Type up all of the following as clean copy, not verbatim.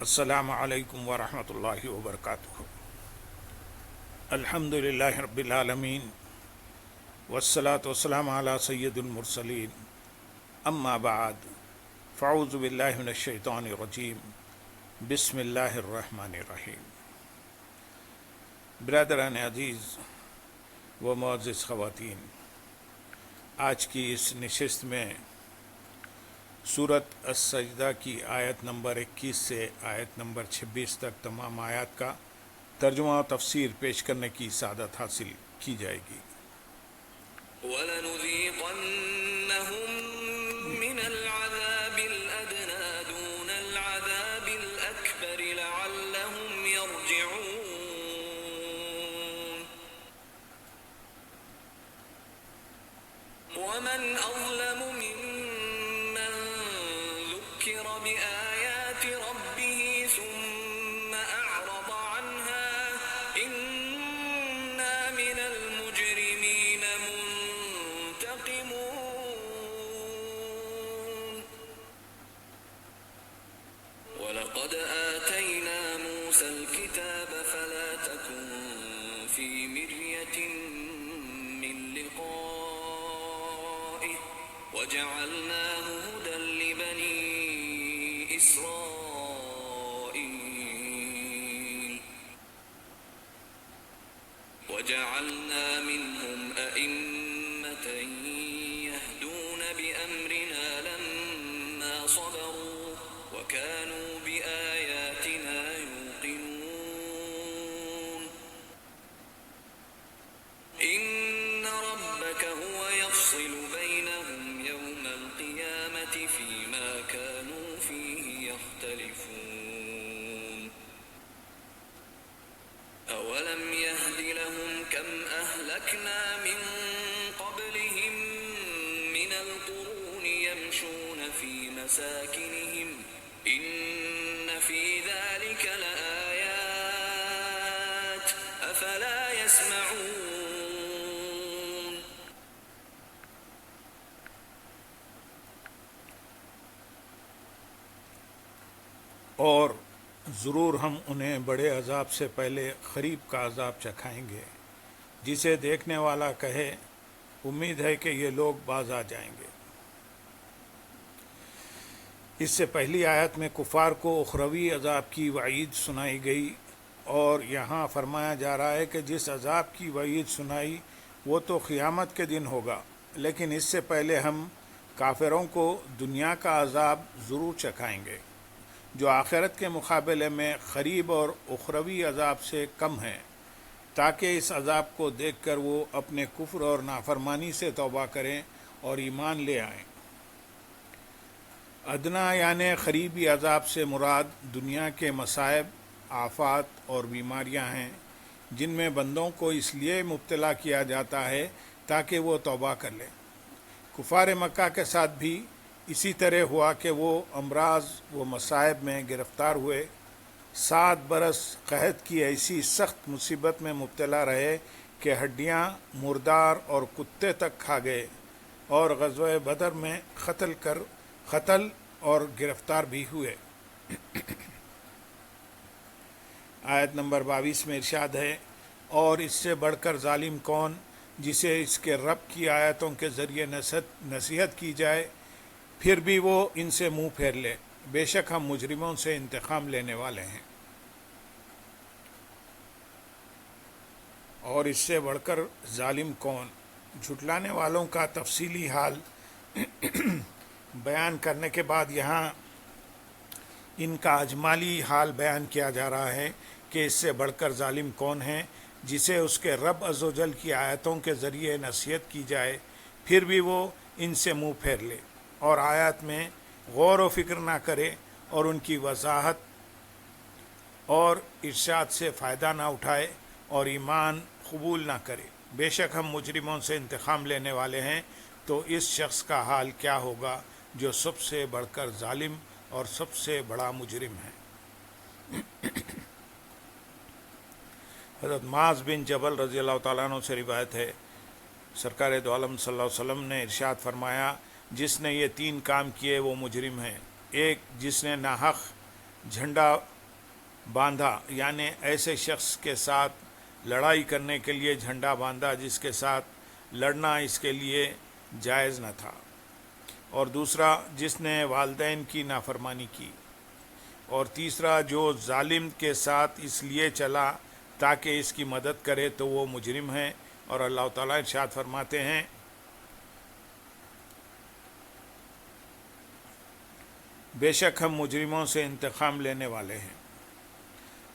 السلام علیکم ورحمۃ اللہ وبرکاتہ۔ الحمد للہ رب العالمین والصلاة والسلام علی سید المرسلین، اما بعد فاعوذ باللہ من الشیطان الرجیم، بسم اللہ الرحمن الرحیم۔ برادران عزیز و معزز خواتین، آج کی اس نشست میں سورۃ السجدہ کی آیت نمبر 21 سے آیت نمبر 26 تک تمام آیات کا ترجمہ و تفسیر پیش کرنے کی سعادت حاصل کی جائے گی۔ وَلَنُذِيقَنَّهُم مِّنَ الْعَذَابِ الْأَدْنَىٰ دُونَ الْعَذَابِ الْأَكْبَرِ لَعَلَّهُمْ يَرْجِعُونَ وَمَنْ أَظْلَمُ مِمَّن ذُكِّرَ بِآيَاتِ رَبِّهِ ثُمَّ أَعْرَضَ عَنْهَا إِنَّا مِنَ الْمُجْرِمِينَ مُنْتَقِمُونَ وَلَقَدْ آتَيْنَا مُوسَى الْكِتَابَ فَلَا تَكُن فِي مِرْيَةٍ مِّن لِّقَائِهِ وَجَعَلْنَاهُ هُدًى لِّبَنِي إِسْرَائِيلَ وَجَعَلْنَا مِنْهُمْ أَئِمَّةً يَهْدُونَ بِأَمْرِنَا لَمَّا صَبَرُوا وَكَانُوا بِآيَاتِنَا يُوقِنُونَ إِنَّ رَبَّكَ هُوَ يَفْصِلُ بَيْنَهُمْ يَوْمَ الْقِيَامَةِ فِيمَا كَانُوا فِيهِ يَخْتَلِفُونَ أَوَلَمْ يَهْدِ لَهُمْ كَمْ أَهْلَكْنَا مِن قَبْلِهِم مِّنَ الْقُرُونِ يَمْشُونَ فِي مَسَاكِنِهِمْ إِنَّ فِي ذَلِكَ لَآيَاتٍ أَفَلَا يَسْمَعُونَ اور ضرور ہم انہیں بڑے عذاب سے پہلے قریب کا عذاب چکھائیں گے، جسے دیکھنے والا کہے امید ہے کہ یہ لوگ باز آ جائیں گے۔ اس سے پہلی آیت میں کفار کو اخروی عذاب کی وعید سنائی گئی، اور یہاں فرمایا جا رہا ہے کہ جس عذاب کی وعید سنائی وہ تو قیامت کے دن ہوگا، لیکن اس سے پہلے ہم کافروں کو دنیا کا عذاب ضرور چکھائیں گے جو آخرت کے مقابلے میں قریب اور اخروی عذاب سے کم ہے، تاکہ اس عذاب کو دیکھ کر وہ اپنے کفر اور نافرمانی سے توبہ کریں اور ایمان لے آئیں۔ ادنا یعنی قریبی عذاب سے مراد دنیا کے مصائب، آفات اور بیماریاں ہیں، جن میں بندوں کو اس لیے مبتلا کیا جاتا ہے تاکہ وہ توبہ کر لیں۔ کفار مکہ کے ساتھ بھی اسی طرح ہوا کہ وہ امراض و مصائب میں گرفتار ہوئے، 7 برس قحط کی ایسی سخت مصیبت میں مبتلا رہے کہ ہڈیاں مردار اور کتے تک کھا گئے، اور غزوہ بدر میں قتل اور گرفتار بھی ہوئے۔ آیت نمبر 22 میں ارشاد ہے، اور اس سے بڑھ کر ظالم کون جسے اس کے رب کی آیتوں کے ذریعے نصیحت کی جائے پھر بھی وہ ان سے منہ پھیر لے، بے شک ہم مجرموں سے انتقام لینے والے ہیں۔ اور اس سے بڑھ کر ظالم کون، جھٹلانے والوں کا تفصیلی حال بیان کرنے کے بعد یہاں ان کا اجمالی حال بیان کیا جا رہا ہے کہ اس سے بڑھ کر ظالم کون ہے جسے اس کے رب عز و جل کی آیتوں کے ذریعے نصیحت کی جائے پھر بھی وہ ان سے منہ پھیر لے اور آیات میں غور و فکر نہ کرے اور ان کی وضاحت اور ارشاد سے فائدہ نہ اٹھائے اور ایمان قبول نہ کرے۔ بے شک ہم مجرموں سے انتقام لینے والے ہیں، تو اس شخص کا حال کیا ہوگا جو سب سے بڑھ کر ظالم اور سب سے بڑا مجرم ہے۔ حضرت معاذ بن جبل رضی اللہ تعالیٰ عنہ سے روایت ہے، سرکار دو عالم صلی اللہ علیہ وسلم نے ارشاد فرمایا، جس نے یہ 3 کام کیے وہ مجرم ہے۔ ایک، جس نے ناحق جھنڈا باندھا، یعنی ایسے شخص کے ساتھ لڑائی کرنے کے لیے جھنڈا باندھا جس کے ساتھ لڑنا اس کے لیے جائز نہ تھا، اور دوسرا جس نے والدین کی نافرمانی کی، اور تیسرا جو ظالم کے ساتھ اس لیے چلا تاکہ اس کی مدد کرے تو وہ مجرم ہے۔ اور اللہ تعالیٰ ارشاد فرماتے ہیں بے شک ہم مجرموں سے انتقام لینے والے ہیں۔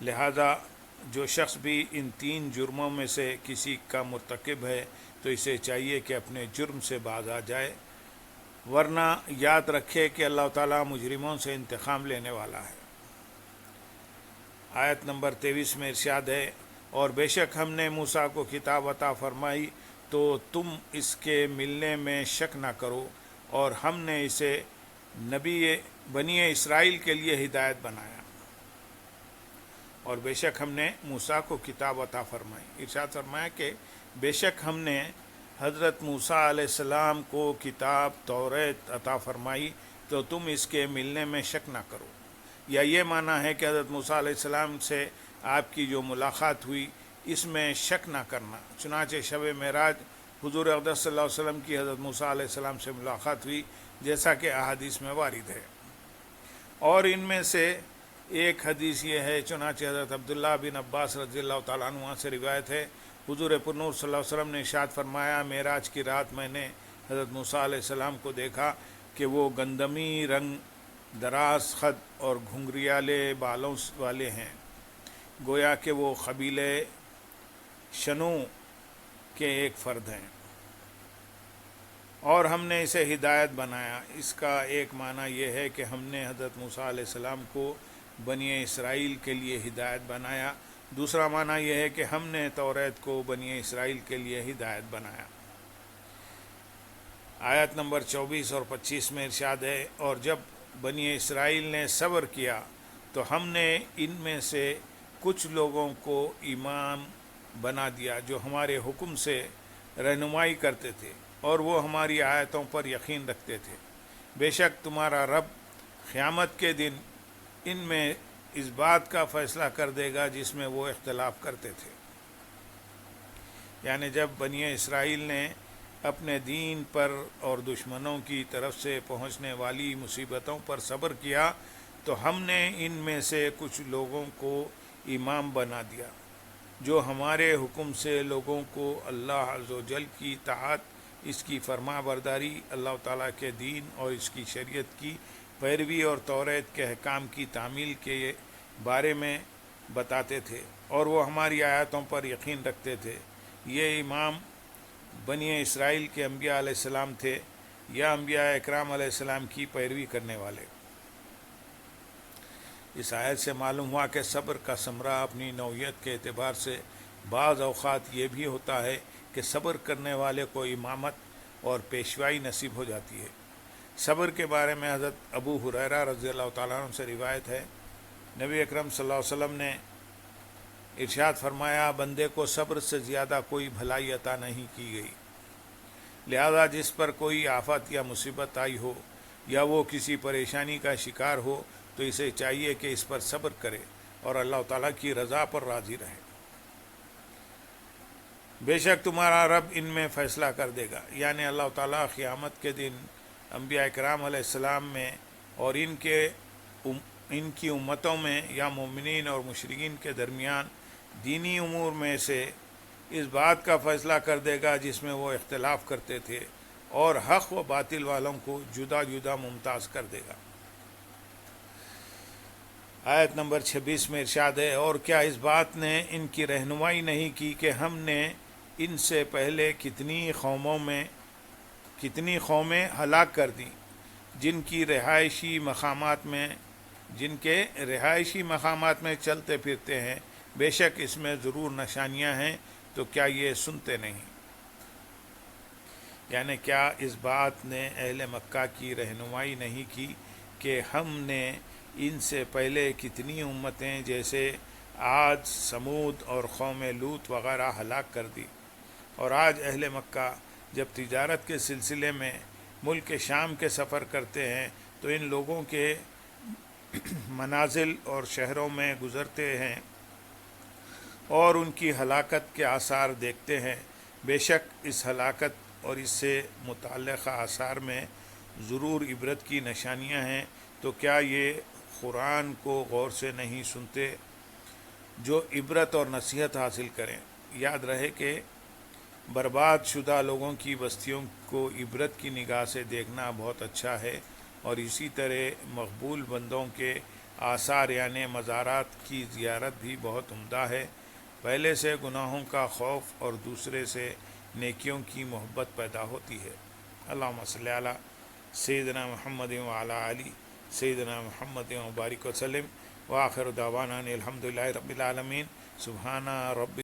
لہذا جو شخص بھی ان تین جرموں میں سے کسی کا مرتکب ہے تو اسے چاہیے کہ اپنے جرم سے باز آ جائے، ورنہ یاد رکھے کہ اللہ تعالیٰ مجرموں سے انتقام لینے والا ہے۔ آیت نمبر 23 میں ارشاد ہے، اور بے شک ہم نے موسیٰ کو کتاب عطا فرمائی تو تم اس کے ملنے میں شک نہ کرو، اور ہم نے اسے نبی بنی اسرائیل کے لیے ہدایت بنایا۔ اور بے شک ہم نے موسیٰ کو کتاب عطا فرمائی، ارشاد فرمایا کہ بے شک ہم نے حضرت موسیٰ علیہ السلام کو کتاب توریت عطا فرمائی تو تم اس کے ملنے میں شک نہ کرو، یا یہ معنی ہے کہ حضرت موسیٰ علیہ السلام سے آپ کی جو ملاقات ہوئی اس میں شک نہ کرنا۔ چنانچہ شب معراج حضور اقدس صلی اللہ علیہ وسلم کی حضرت موسیٰ علیہ السلام سے ملاقات ہوئی، جیسا کہ احادیث میں وارد ہے۔ اور ان میں سے ایک حدیث یہ ہے، چنانچہ حضرت عبداللہ بن عباس رضی اللہ تعالیٰ عنہ سے روایت ہے، حضور پرنور صلی اللہ علیہ وسلم نے ارشاد فرمایا، معراج کی رات میں نے حضرت موسیٰ علیہ السلام کو دیکھا کہ وہ گندمی رنگ، دراز خد اور گھنگریالے بالوں والے ہیں، گویا کہ وہ قبیلے شنو کے ایک فرد ہیں، اور ہم نے اسے ہدایت بنایا۔ اس کا ایک معنی یہ ہے کہ ہم نے حضرت موسیٰ علیہ السلام کو بنی اسرائیل کے لیے ہدایت بنایا، دوسرا معنی یہ ہے کہ ہم نے توریت کو بنی اسرائیل کے لیے ہدایت بنایا۔ آیت نمبر 24 اور 25 میں ارشاد ہے، اور جب بنی اسرائیل نے صبر کیا تو ہم نے ان میں سے کچھ لوگوں کو امام بنا دیا جو ہمارے حکم سے رہنمائی کرتے تھے اور وہ ہماری آیتوں پر یقین رکھتے تھے۔ بے شک تمہارا رب قیامت کے دن ان میں اس بات کا فیصلہ کر دے گا جس میں وہ اختلاف کرتے تھے۔ یعنی جب بنی اسرائیل نے اپنے دین پر اور دشمنوں کی طرف سے پہنچنے والی مصیبتوں پر صبر کیا تو ہم نے ان میں سے کچھ لوگوں کو امام بنا دیا جو ہمارے حکم سے لوگوں کو اللہ عز و جل کی اطاعت، اس کی فرما برداری، اللہ تعالیٰ کے دین اور اس کی شریعت کی پیروی اور توریت کے احکام کی تعمیل کے بارے میں بتاتے تھے، اور وہ ہماری آیاتوں پر یقین رکھتے تھے۔ یہ امام بنی اسرائیل کے انبیاء علیہ السلام تھے یا انبیاء اکرام علیہ السلام کی پیروی کرنے والے۔ اس آیت سے معلوم ہوا کہ صبر کا ثمرہ اپنی نوعیت کے اعتبار سے بعض اوقات یہ بھی ہوتا ہے کہ صبر کرنے والے کو امامت اور پیشوائی نصیب ہو جاتی ہے۔ صبر کے بارے میں حضرت ابو ہریرہ رضی اللہ تعالیٰ عنہ سے روایت ہے، نبی اکرم صلی اللہ علیہ وسلم نے ارشاد فرمایا، بندے کو صبر سے زیادہ کوئی بھلائی عطا نہیں کی گئی، لہذا جس پر کوئی آفت یا مصیبت آئی ہو یا وہ کسی پریشانی کا شکار ہو تو اسے چاہیے کہ اس پر صبر کرے اور اللہ تعالیٰ کی رضا پر راضی رہے۔ بے شک تمہارا رب ان میں فیصلہ کر دے گا، یعنی اللہ تعالیٰ قیامت کے دن انبیاء کرام علیہ السلام میں اور ان کی امتوں میں یا مومنین اور مشرکین کے درمیان دینی امور میں سے اس بات کا فیصلہ کر دے گا جس میں وہ اختلاف کرتے تھے، اور حق و باطل والوں کو جدا جدا ممتاز کر دے گا۔ آیت نمبر 26 میں ارشاد ہے، اور کیا اس بات نے ان کی رہنمائی نہیں کی کہ ہم نے ان سے پہلے کتنی قومیں ہلاک کر دیں جن کے رہائشی مقامات میں چلتے پھرتے ہیں، بے شک اس میں ضرور نشانیاں ہیں، تو کیا یہ سنتے نہیں؟ یعنی کیا اس بات نے اہل مکہ کی رہنمائی نہیں کی کہ ہم نے ان سے پہلے کتنی امتیں جیسے عاد، سمود اور قوم لوط وغیرہ ہلاک کر دی، اور آج اہل مکہ جب تجارت کے سلسلے میں ملک شام کے سفر کرتے ہیں تو ان لوگوں کے منازل اور شہروں میں گزرتے ہیں اور ان کی ہلاکت کے آثار دیکھتے ہیں، بے شک اس ہلاکت اور اس سے متعلقہ آثار میں ضرور عبرت کی نشانیاں ہیں، تو کیا یہ قرآن کو غور سے نہیں سنتے جو عبرت اور نصیحت حاصل کریں۔ یاد رہے کہ برباد شدہ لوگوں کی بستیوں کو عبرت کی نگاہ سے دیکھنا بہت اچھا ہے، اور اسی طرح مقبول بندوں کے آثار یعنی مزارات کی زیارت بھی بہت عمدہ ہے۔ پہلے سے گناہوں کا خوف اور دوسرے سے نیکیوں کی محبت پیدا ہوتی ہے۔ اللہم صلی علی سیدنا محمد وعلی علی سیدنا محمد وبارک وسلم، وآخر دعوانا ان الحمدللہ رب العالمین۔ سبحان رب